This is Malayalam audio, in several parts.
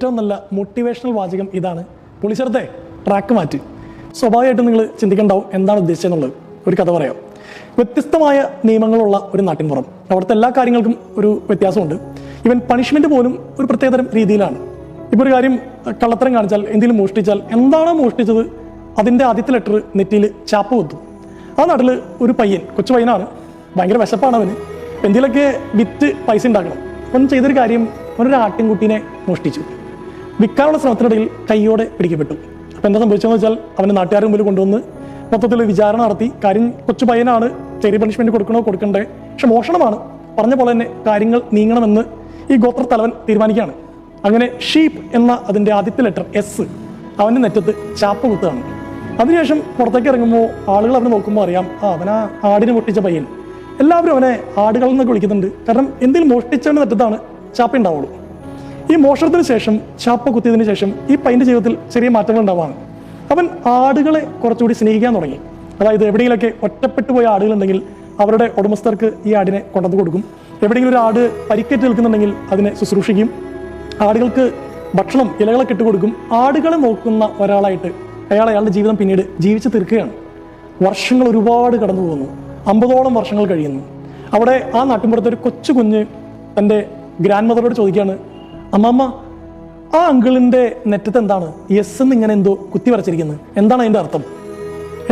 ഏറ്റവും നല്ല മോട്ടിവേഷണൽ വാചകം ഇതാണ്: പോലീസർത്തെ ട്രാക്ക് മാറ്റി. സ്വാഭാവികമായിട്ടും നിങ്ങൾ ചിന്തിക്കേണ്ടാവും എന്താണ് ഉദ്ദേശിച്ചതെന്നുള്ളത്. ഒരു കഥ പറയാം. വ്യത്യസ്തമായ നിയമങ്ങളുള്ള ഒരു നാട്ടിൻപുറം. അവിടുത്തെ എല്ലാ കാര്യങ്ങൾക്കും ഒരു വ്യത്യാസമുണ്ട്. ഈവൻ പണിഷ്മെന്റ് പോലും ഒരു പ്രത്യേകതരം രീതിയിലാണ്. ഇപ്പോൾ ഒരു കാര്യം കള്ളത്തരം കാണിച്ചാൽ, എന്തെങ്കിലും മോഷ്ടിച്ചാൽ, എന്താണോ മോഷ്ടിച്ചത് അതിൻ്റെ ആദ്യത്തെ ലെറ്റർ നെറ്റിയിൽ ചാപ്പ് കുത്തും. ആ നാട്ടിൽ ഒരു പയ്യൻ, കൊച്ചു പയ്യനാണ്, ഭയങ്കര വിശപ്പാണ് അവന്. എന്തെങ്കിലുമൊക്കെ വിറ്റ് പൈസ ഉണ്ടാക്കണം. അവൻ ചെയ്തൊരു കാര്യം, അവനൊരു ആട്ടിൻകുട്ടീനെ മോഷ്ടിച്ചു. വിൽക്കാനുള്ള ശ്രമത്തിനിടയിൽ കൈയോടെ പിടിക്കപ്പെട്ടു. അപ്പോൾ എന്താ സംഭവിച്ചതെന്ന് വെച്ചാൽ, അവൻ്റെ നാട്ടുകാരുടെ മുമ്പിൽ കൊണ്ടുവന്ന് മൊത്തത്തിൽ വിചാരണ നടത്തി. കാര്യം കൊച്ചു പയ്യനാണ്, ചെറിയ പണിഷ്മെന്റ് കൊടുക്കണോ കൊടുക്കണ്ടേ, പക്ഷെ മോഷണമാണ്, പറഞ്ഞ പോലെ തന്നെ കാര്യങ്ങൾ നീങ്ങണമെന്ന് ഈ ഗോത്ര തലവൻ തീരുമാനിക്കുകയാണ്. അങ്ങനെ ഷീപ്പ് എന്ന അതിൻ്റെ ആദ്യത്തെ ലെറ്റർ എസ് അവൻ്റെ നെറ്റത്ത് ചാപ്പ് കുത്തുകയാണ്. അതിനുശേഷം പുറത്തേക്ക് ഇറങ്ങുമ്പോൾ ആളുകൾ അവനെ നോക്കുമ്പോൾ അറിയാം, അവനാ ആടിനെ പൊട്ടിച്ച പയ്യൻ. എല്ലാവരും അവനെ ആടുകളിൽ നിന്നൊക്കെ വിളിക്കുന്നുണ്ട്. കാരണം എന്തെങ്കിലും മോഷ്ടിച്ചവൻ്റെ നെറ്റത്താണ് ചാപ്പ ഉണ്ടാവുള്ളൂ. ഈ മോഷണത്തിന് ശേഷം, ചാപ്പ കുത്തിയതിന് ശേഷം ഈ പയ്യൻ്റെ ജീവിതത്തിൽ ചെറിയ മാറ്റങ്ങൾ ഉണ്ടാവാണ്. അവൻ ആടുകളെ കുറച്ചുകൂടി സ്നേഹിക്കാൻ തുടങ്ങി. അതായത് എവിടെയെങ്കിലൊക്കെ ഒറ്റപ്പെട്ടു പോയ ആടുകളുണ്ടെങ്കിൽ അവരുടെ ഉടമസ്ഥർക്ക് ഈ ആടിനെ കൊണ്ടുവന്ന് കൊടുക്കും. എവിടെയെങ്കിലും ഒരു ആട് പരിക്കേറ്റ് നിൽക്കുന്നുണ്ടെങ്കിൽ അതിനെ ശുശ്രൂഷിക്കും. ആടുകൾക്ക് ഭക്ഷണം, ഇലകളൊക്കെ ഇട്ട് കൊടുക്കും. ആടുകളെ നോക്കുന്ന ഒരാളായിട്ട് അയാളുടെ ജീവിതം പിന്നീട് ജീവിച്ച് തീർക്കുകയാണ്. വർഷങ്ങൾ ഒരുപാട് കടന്നു പോകുന്നു. 50ഓളം വർഷങ്ങൾ കഴിയുന്നു. അവിടെ ആ നാട്ടിൻപുറത്തെ ഒരു കൊച്ചു കുഞ്ഞ് തൻ്റെ ഗ്രാൻഡ് മദറോട് ചോദിക്കുകയാണ്, അമ്മമ്മ, ആ അങ്കിളിൻ്റെ നെറ്റത്ത് എന്താണ് എസ് എന്ന് ഇങ്ങനെ എന്തോ കുത്തി വരച്ചിരിക്കുന്നത്, എന്താണ് അതിൻ്റെ അർത്ഥം?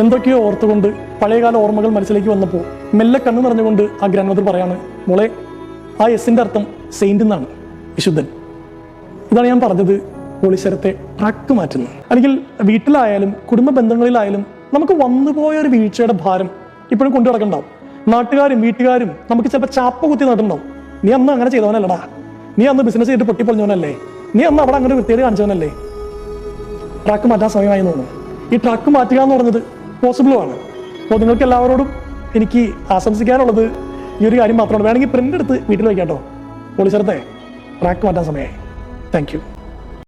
എന്തൊക്കെയോ ഓർത്തുകൊണ്ട് പഴയകാല ഓർമ്മകൾ മനസ്സിലേക്ക് വന്നപ്പോൾ മെല്ലെ കണ്ണു നിറഞ്ഞുകൊണ്ട് ആ ഗ്രാൻഡ് മദർ പറയാണ്, മോളെ, ആ എസിൻ്റെ അർത്ഥം സെയിൻ്റ് എന്നാണ്, വിശുദ്ധൻ. ഇതാണ് ഞാൻ പറഞ്ഞത്, പോലീസരത്തെ ട്രാക്ക് മാറ്റുന്നു. അല്ലെങ്കിൽ വീട്ടിലായാലും കുടുംബ ബന്ധങ്ങളിലായാലും നമുക്ക് വന്നുപോയ ഒരു വീഴ്ചയുടെ ഭാരം ഇപ്പോഴും കൊണ്ടു നടക്കണ്ടാവും. നാട്ടുകാരും വീട്ടുകാരും നമുക്ക് ചിലപ്പോൾ ചാപ്പ കുത്തി നട്ടുണ്ടാവും. നീ അന്ന് അങ്ങനെ ചെയ്തവനല്ലടാ, നീ അന്ന് ബിസിനസ് ചെയ്തിട്ട് പൊട്ടിപ്പൊളിഞ്ഞവനല്ലേ, നീ അന്ന് അവിടെ അങ്ങനെ വൃത്തിയേട് കാണിച്ചവനല്ലേ. ട്രാക്ക് മാറ്റാൻ സമയമായി തോന്നുന്നു. ഈ ട്രാക്ക് മാറ്റുക എന്ന് പറഞ്ഞത് പോസിബിളുമാണ്. അപ്പോൾ നിങ്ങൾക്ക് എല്ലാവരോടും എനിക്ക് ആശംസിക്കാനുള്ളത് ഈ ഒരു കാര്യം മാത്രമാണ്. വേണമെങ്കിൽ പ്രിന്റ് എടുത്ത് വീട്ടിൽ വയ്ക്കാം കേട്ടോ. പോലീസരത്തെ ട്രാക്ക് മാറ്റാൻ സമയമായി. Thank you.